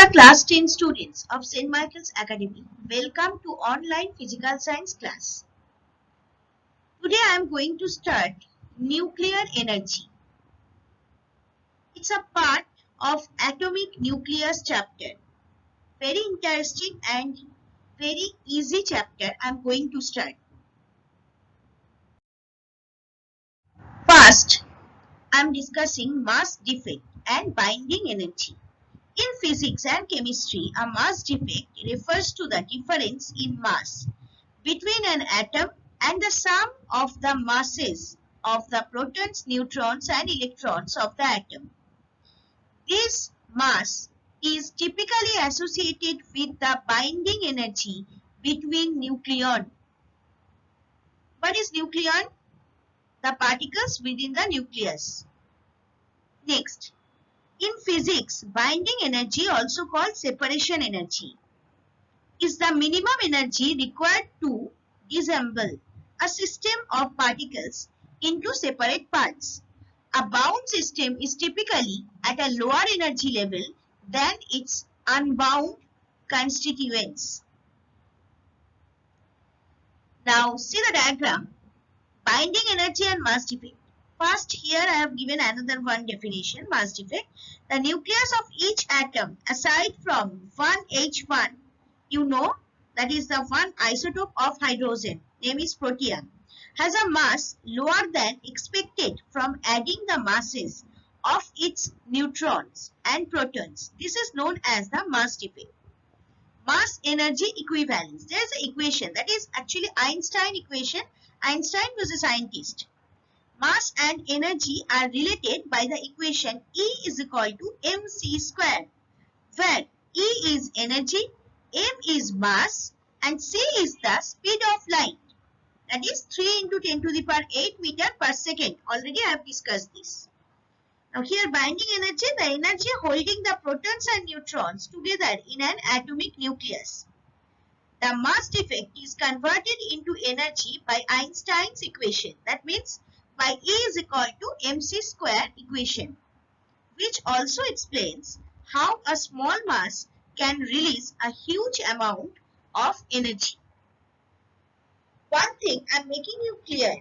Dear class 10 students of St. Michael's Academy, welcome to online physical science class. Today I am going to start nuclear energy. It's a part of atomic nucleus chapter. Very interesting and very easy chapter I am going to start. First, I am discussing mass defect and binding energy. In physics and chemistry, a mass defect refers to the difference in mass between an atom and the sum of the masses of the protons, neutrons and electrons of the atom. This mass is typically associated with the binding energy between nucleon. What is nucleon? The particles within the nucleus. Next, in physics, binding energy, also called separation energy, is the minimum energy required to disassemble a system of particles into separate parts. A bound system is typically at a lower energy level than its unbound constituents. Now see the diagram, binding energy and mass defect. First, here I have given another one definition, mass defect. The nucleus of each atom, aside from 1H1, you know, that is the one isotope of hydrogen, name is protium, has a mass lower than expected from adding the masses of its neutrons and protons. This is known as the mass defect. Mass energy equivalence. There is an equation, that is actually Einstein equation. Einstein was a scientist. Mass and energy are related by the equation E is equal to mc square, where E is energy, m is mass and c is the speed of light, that is 3 into 10 to the power 8 meter per second. Already I have discussed this. Now here binding energy, the energy holding the protons and neutrons together in an atomic nucleus. The mass defect is converted into energy by Einstein's equation. That means by E is equal to mc square equation, which also explains how a small mass can release a huge amount of energy. One thing I am making you clear,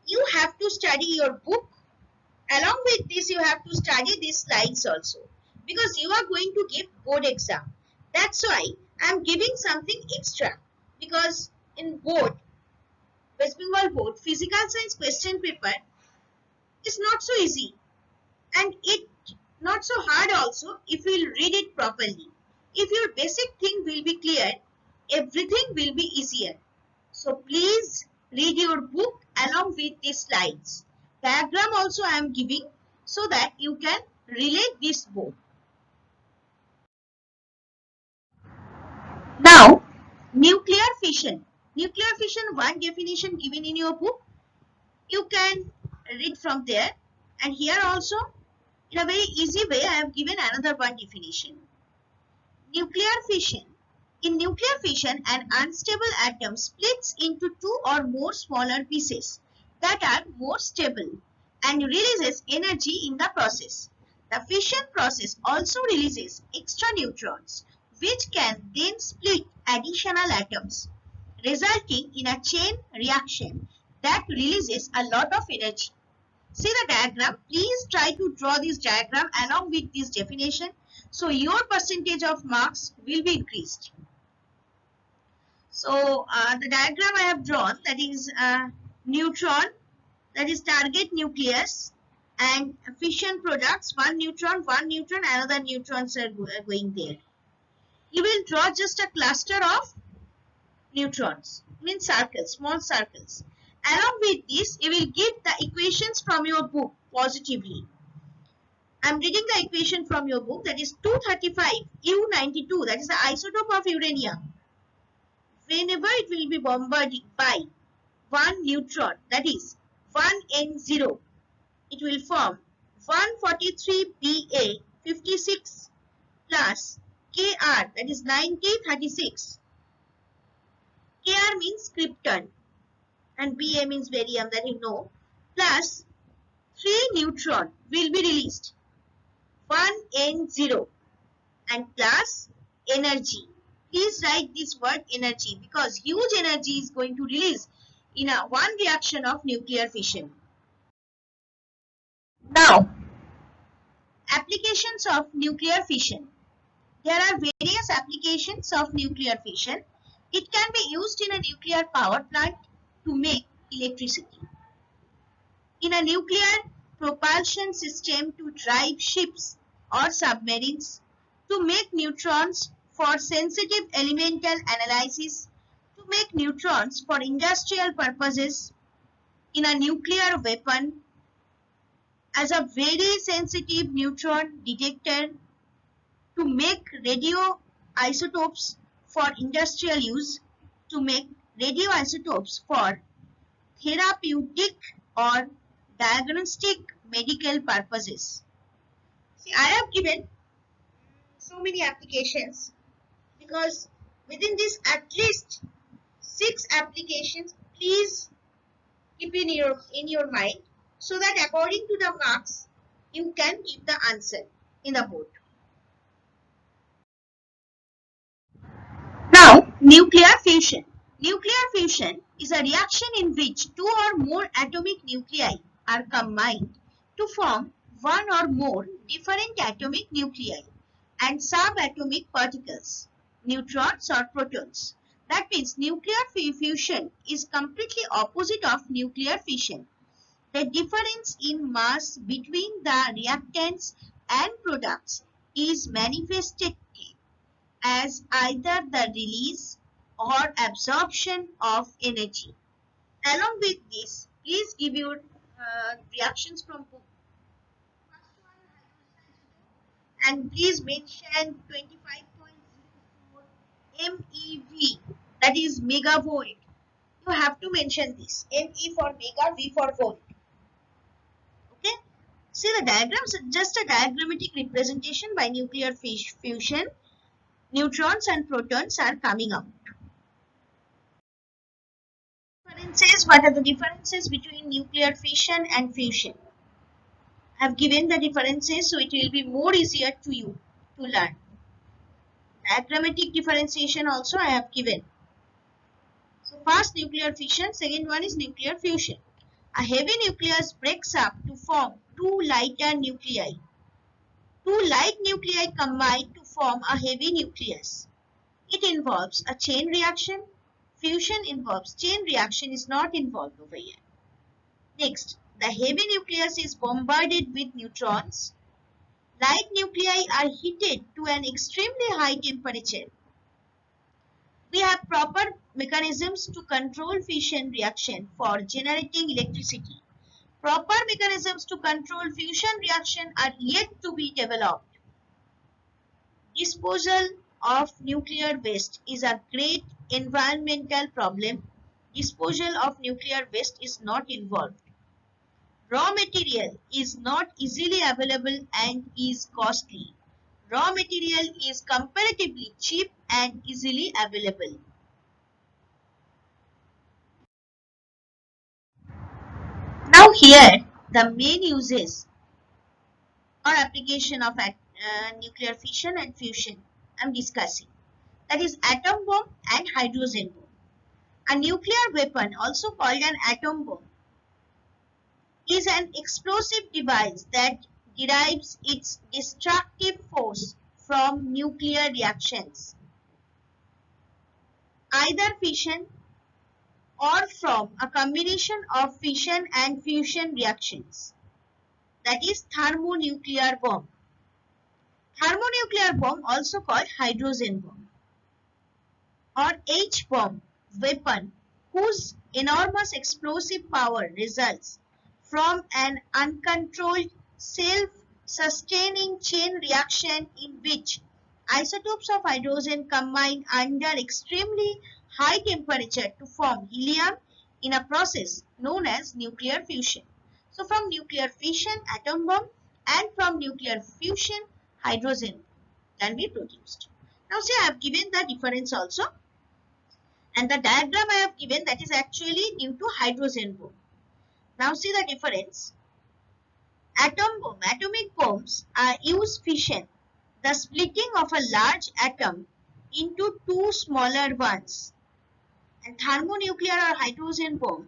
you have to study your book. Along with this, you have to study these slides also, because you are going to give board exam. That's why I am giving something extra, because in board, West Bengal board, physical science question paper is not so easy and it not so hard also if you will read it properly. If your basic thing will be clear, everything will be easier. So please read your book along with these slides. Diagram also I am giving so that you can relate this board. Now, nuclear fission. Nuclear fission, one definition given in your book. You can read from there, and here also in a very easy way I have given another one definition. Nuclear fission. In nuclear fission, an unstable atom splits into two or more smaller pieces that are more stable and releases energy in the process. The fission process also releases extra neutrons, which can then split additional atoms, resulting in a chain reaction that releases a lot of energy. See the diagram. Please try to draw this diagram along with this definition, so your percentage of marks will be increased. So the diagram I have drawn, that is neutron, that is target nucleus, and fission products, one neutron, another neutrons are going there. You will draw just a cluster of neutrons, means circles, small circles. Along with this, you will give the equations from your book positively. I am reading the equation from your book, that is 235 U92, that is the isotope of uranium. Whenever it will be bombarded by one neutron, that is 1N0, it will form 143 Ba56 plus Kr, that is 9036. Kr means krypton and Ba means barium, that you know, plus 3 neutron will be released, 1N0. And class energy. Please write this word energy because huge energy is going to release in a one reaction of nuclear fission. Now, applications of nuclear fission. There are various applications of nuclear fission. It can be used in a nuclear power plant to make electricity. In a nuclear propulsion system to drive ships or submarines, to make neutrons for sensitive elemental analysis, to make neutrons for industrial purposes, in a nuclear weapon, as a very sensitive neutron detector, to make radioisotopes for industrial use, to make radioisotopes for therapeutic or diagnostic medical purposes. See, I have given so many applications because within this at least 6 applications, please keep in your mind so that according to the marks you can give the answer in the board. Now, nuclear fusion. Nuclear fusion is a reaction in which two or more atomic nuclei are combined to form one or more different atomic nuclei and subatomic particles, neutrons or protons. That means nuclear fusion is completely opposite of nuclear fission. The difference in mass between the reactants and products is manifested as either the release or absorption of energy. Along with this, please give your reactions from book. And please mention 25.04 MeV, that is megavolt. You have to mention this. Me for mega, V for volt. Okay. See the diagrams, just a diagrammatic representation by nuclear fusion. Neutrons and protons are coming out. Differences. What are the differences between nuclear fission and fusion? I have given the differences so it will be more easier to you to learn. Diagrammatic differentiation also I have given. So first nuclear fission, second one is nuclear fusion. A heavy nucleus breaks up to form two lighter nuclei. Two light nuclei combine to form a heavy nucleus. It involves a chain reaction. Fusion involves chain reaction, is not involved over here. Next, the heavy nucleus is bombarded with neutrons. Light nuclei are heated to an extremely high temperature. We have proper mechanisms to control fission reaction for generating electricity. Proper mechanisms to control fusion reaction are yet to be developed. Disposal of nuclear waste is a great environmental problem. Disposal of nuclear waste is not involved. Raw material is not easily available and is costly. Raw material is comparatively cheap and easily available. Now here the main uses or application of nuclear fission and fusion I am discussing. That is atom bomb and hydrogen bomb. A nuclear weapon, also called an atom bomb, is an explosive device that derives its destructive force from nuclear reactions, either fission or from a combination of fission and fusion reactions. That is thermonuclear bomb. Thermonuclear bomb, also called hydrogen bomb or H-bomb weapon, whose enormous explosive power results from an uncontrolled self-sustaining chain reaction in which isotopes of hydrogen combine under extremely high temperature to form helium in a process known as nuclear fusion. So from nuclear fission, atom bomb, and from nuclear fusion, hydrogen can be produced. Now see, I have given the difference also, and the diagram I have given, that is actually due to hydrogen bomb. Now see the difference. Atom bomb, atomic bombs use fission. the splitting of a large atom into two smaller ones. And thermonuclear or hydrogen bomb,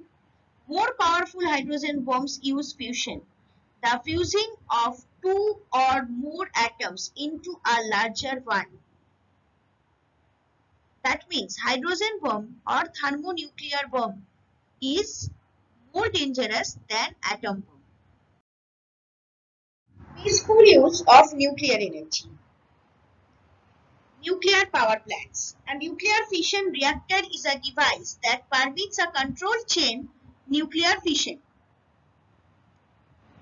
more powerful hydrogen bombs use fusion, the fusing of two or more atoms into a larger one. That means hydrogen bomb or thermonuclear bomb is more dangerous than atom bomb. Peaceful use of nuclear energy. Nuclear power plants. A nuclear fission reactor is a device that permits a controlled chain nuclear fission.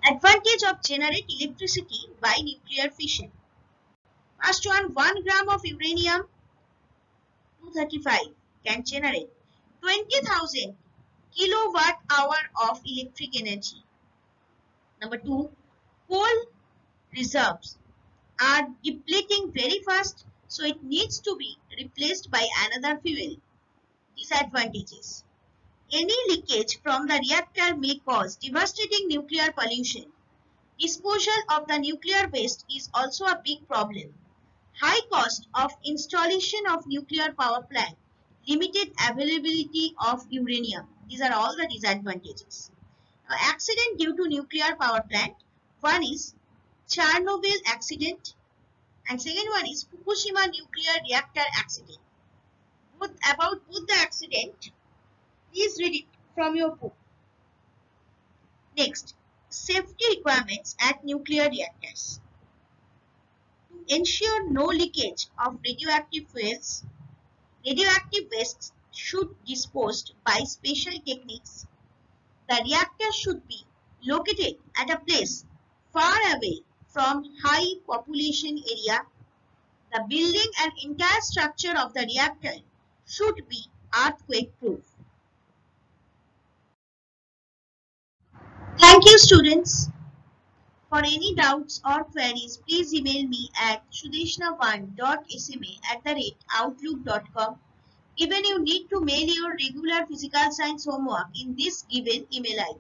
Advantage of generate electricity by nuclear fission. First one, 1 gram of uranium 235 can generate 20,000 kilowatt hour of electric energy. Number 2, coal reserves are depleting very fast, so it needs to be replaced by another fuel. Disadvantages. Any leakage from the reactor may cause devastating nuclear pollution. Disposal of the nuclear waste is also a big problem. High cost of installation of nuclear power plant, limited availability of uranium. These are all the disadvantages. Accident due to nuclear power plant. One is Chernobyl accident and second one is Fukushima nuclear reactor accident. About both the accident, please read it from your book. Next, safety requirements at nuclear reactors. To ensure no leakage of radioactive fuels, radioactive waste should be disposed by special techniques. The reactor should be located at a place far away from high population area. The building and entire structure of the reactor should be earthquake proof. Thank you, students. For any doubts or queries, please email me at sudeshna1.sma@outlook.com. Even you need to mail your regular physical science homework in this given email ID.